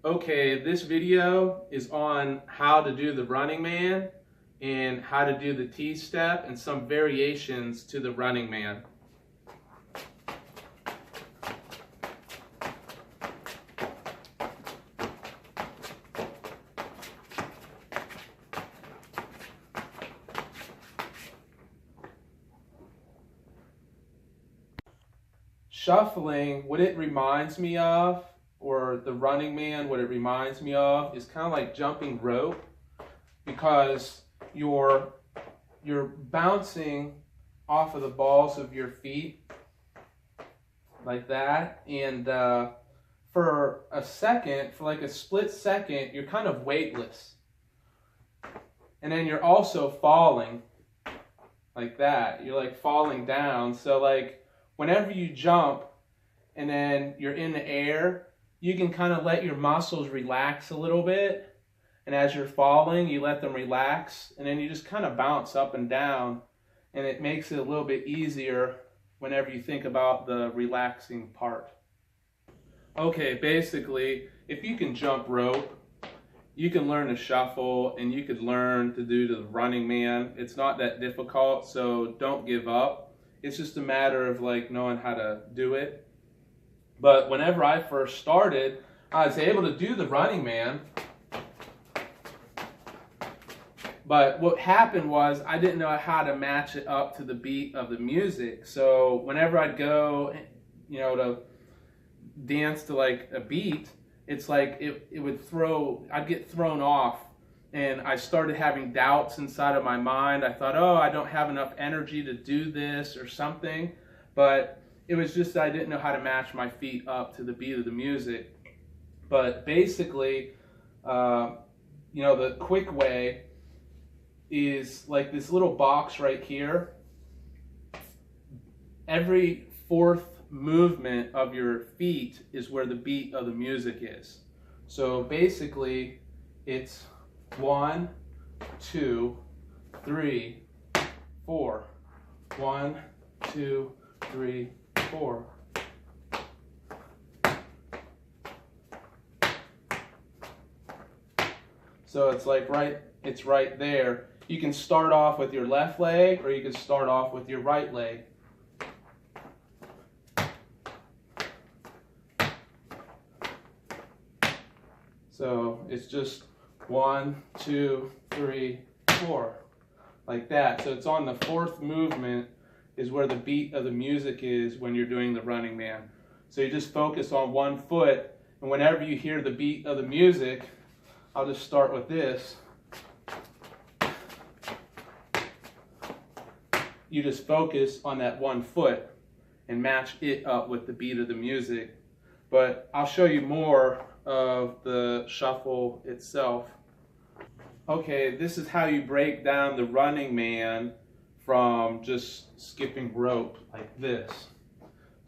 Okay, this video is on how to do the running man and how to do the T-step and some variations to the running man. Shuffling, what it reminds me of, or the running man, what it reminds me of, is kind of like jumping rope, because you're bouncing off of the balls of your feet like that, and for a second, for like a split second, you're kind of weightless, and then you're also falling like that. You're like falling down. So like whenever you jump and then you're in the air, you can kind of let your muscles relax a little bit. And as you're falling, you let them relax. And then you just kind of bounce up and down. And it makes it a little bit easier whenever you think about the relaxing part. Okay, basically, if you can jump rope, you can learn to shuffle and you could learn to do the running man. It's not that difficult, so don't give up. It's just a matter of like knowing how to do it. But whenever I first started, I was able to do the running man. But what happened was I didn't know how to match it up to the beat of the music. So whenever I'd go, to dance to like a beat, it's like it would I'd get thrown off. And I started having doubts inside of my mind. I thought, oh, I don't have enough energy to do this or something. But it was just that I didn't know how to match my feet up to the beat of the music. But basically, the quick way is like this little box right here. Every fourth movement of your feet is where the beat of the music is. So basically, it's 1, 2, 3, 4. 1, 2, 3, 4. So it's like it's right there. You can start off with your left leg, or you can start off with your right leg. So it's just 1, 2, 3, 4, like that. So it's on the fourth movement is where the beat of the music is when you're doing the running man. So you just focus on one foot, and whenever you hear the beat of the music, I'll just start with this. You just focus on that one foot and match it up with the beat of the music. But I'll show you more of the shuffle itself. Okay, this is how you break down the running man from just skipping rope like this.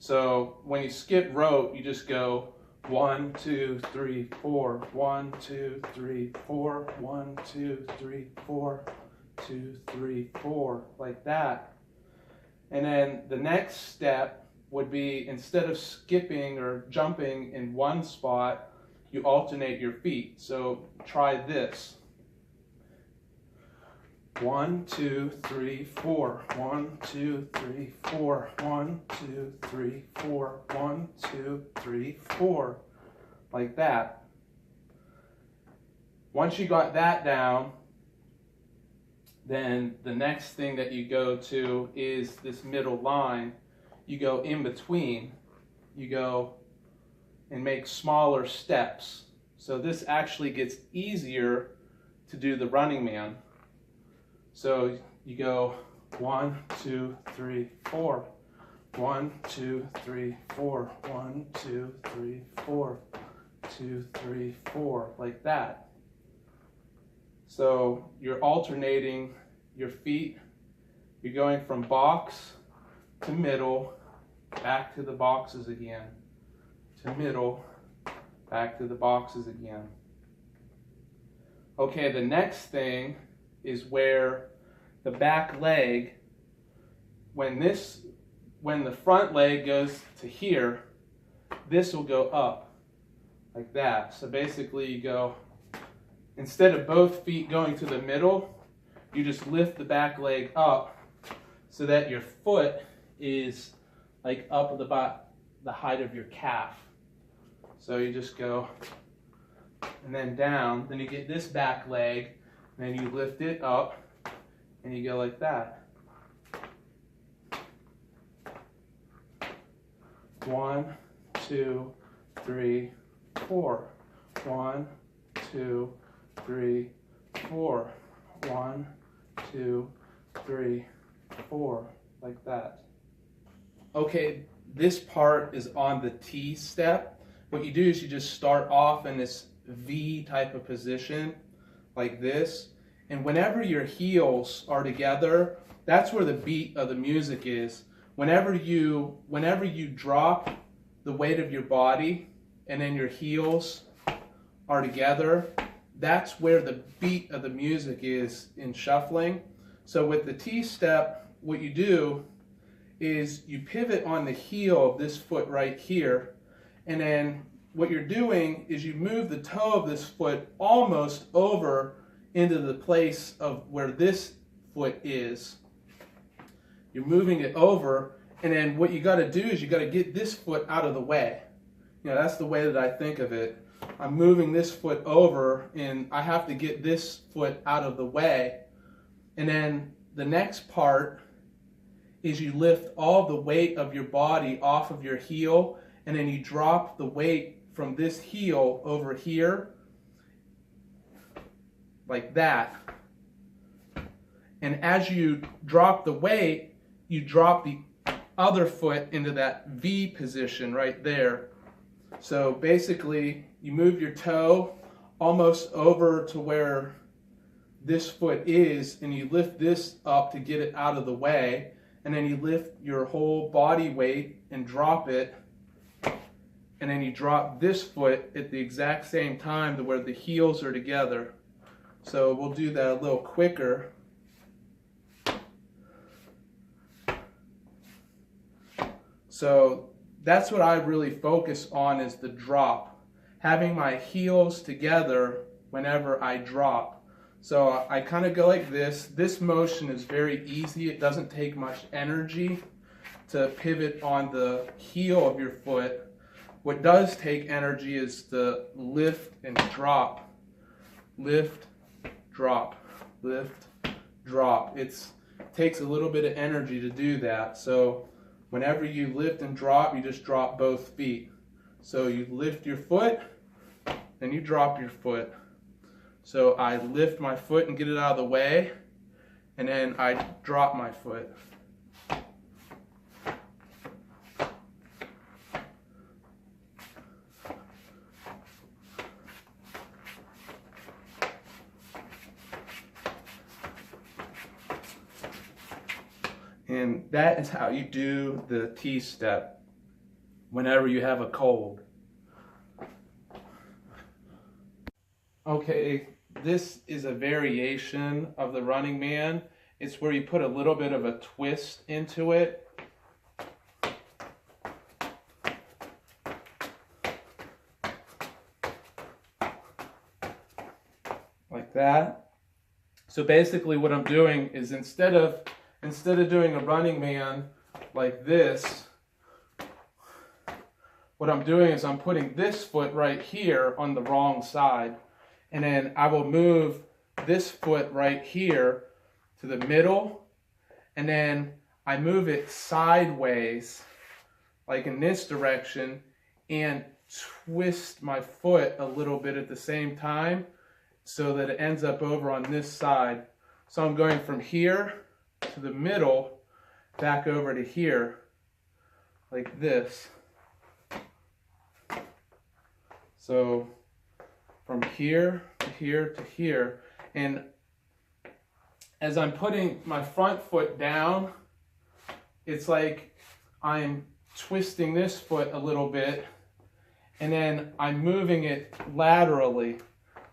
So when you skip rope, you just go 1, 2, 3, 4, 1, 2, 3, 4, 1, 2, 3, 4, 2, 3, 4, like that. And then the next step would be, instead of skipping or jumping in one spot, you alternate your feet. So try this. 1, 2, 3, 4. 1, 2, 3, 4. 1, 2, 3, 4. 1, 2, 3, 4. Like that. Once you got that down, then the next thing that you go to is this middle line. You go in between. You go and make smaller steps. So this actually gets easier to do the running man. So you go 1, 2, 3, 4. 1, 2, 3, 4. 1, 2, 3, 4. 2, 3, 4, like that. So you're alternating your feet. You're going from box to middle, back to the boxes again, to middle, back to the boxes again. Okay, the next thing is where the back leg, when the front leg goes to here, this will go up like that. So basically you go, instead of both feet going to the middle, you just lift the back leg up so that your foot is like up at the height of your calf. So you just go and then down, then you get this back leg, and then you lift it up and you go like that. 1, 2, 3, 4. 1, 2, 3, 4. 1, 2, 3, 4, like that. Okay, this part is on the T step. What you do is you just start off in this V type of position, like this. And whenever your heels are together, that's where the beat of the music is. Whenever you drop the weight of your body and then your heels are together, that's where the beat of the music is in shuffling. So with the T step, what you do is you pivot on the heel of this foot right here, and then what you're doing is you move the toe of this foot almost over into the place of where this foot is. You're moving it over, and then what you got to do is you got to get this foot out of the way. You know, that's the way that I think of it. I'm moving this foot over, and I have to get this foot out of the way. And then the next part is you lift all the weight of your body off of your heel, and then you drop the weight from this heel over here, like that. And as you drop the weight, you drop the other foot into that V position right there. So basically, you move your toe almost over to where this foot is, and you lift this up to get it out of the way, and then you lift your whole body weight and drop it, and then you drop this foot at the exact same time to where the heels are together. So we'll do that a little quicker. So that's what I really focus on, is the drop. Having my heels together whenever I drop. So I kind of go like this. This motion is very easy. It doesn't take much energy to pivot on the heel of your foot. What does take energy is the lift and drop. Lift, drop, lift, drop. It takes a little bit of energy to do that. So whenever you lift and drop, you just drop both feet. So you lift your foot, then you drop your foot. So I lift my foot and get it out of the way, and then I drop my foot. And that is how you do the T step whenever you have a cold. Okay, this is a variation of the Running Man. It's where you put a little bit of a twist into it. Like that. So basically what I'm doing is instead of doing a Running Man like this, what I'm doing is I'm putting this foot right here on the wrong side. And then I will move this foot right here to the middle, and then I move it sideways, like in this direction, and twist my foot a little bit at the same time so that it ends up over on this side. So I'm going from here to the middle, back over to here, like this. So from here to here to here. And as I'm putting my front foot down, it's like I'm twisting this foot a little bit, and then I'm moving it laterally.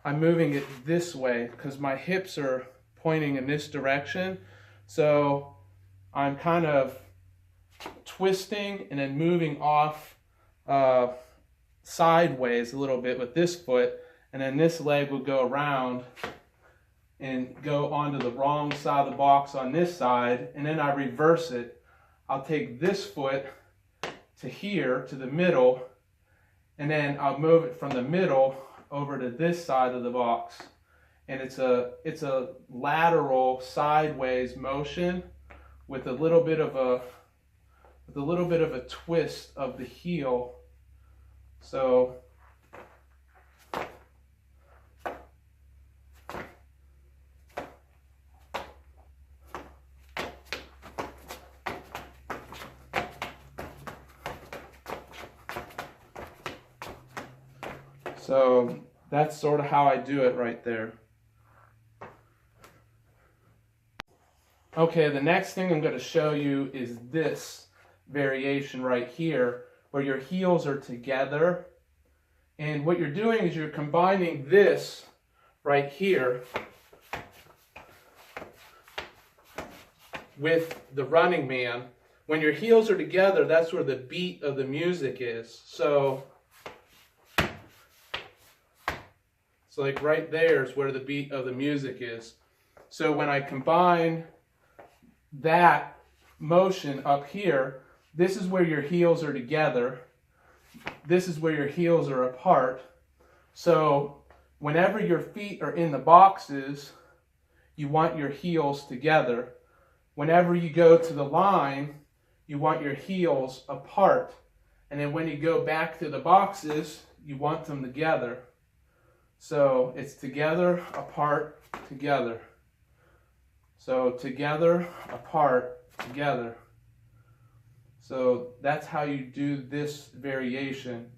I'm moving it this way because my hips are pointing in this direction. So I'm kind of twisting and then moving off sideways a little bit with this foot, and then this leg will go around and go onto the wrong side of the box on this side, and then I reverse it. I'll take this foot to here, to the middle, and then I'll move it from the middle over to this side of the box. And it's a lateral sideways motion with a little bit of a twist of the heel. So that's sort of how I do it right there. Okay, the next thing I'm going to show you is this variation right here, where your heels are together. And what you're doing is you're combining this right here with the Running Man. When your heels are together, that's where the beat of the music is. So like right there is where the beat of the music is. So when I combine that motion up here, this is where your heels are together. This is where your heels are apart. So whenever your feet are in the boxes, you want your heels together. Whenever you go to the line, you want your heels apart. And then when you go back to the boxes, you want them together. So it's together, apart, together. So together, apart, together. So that's how you do this variation.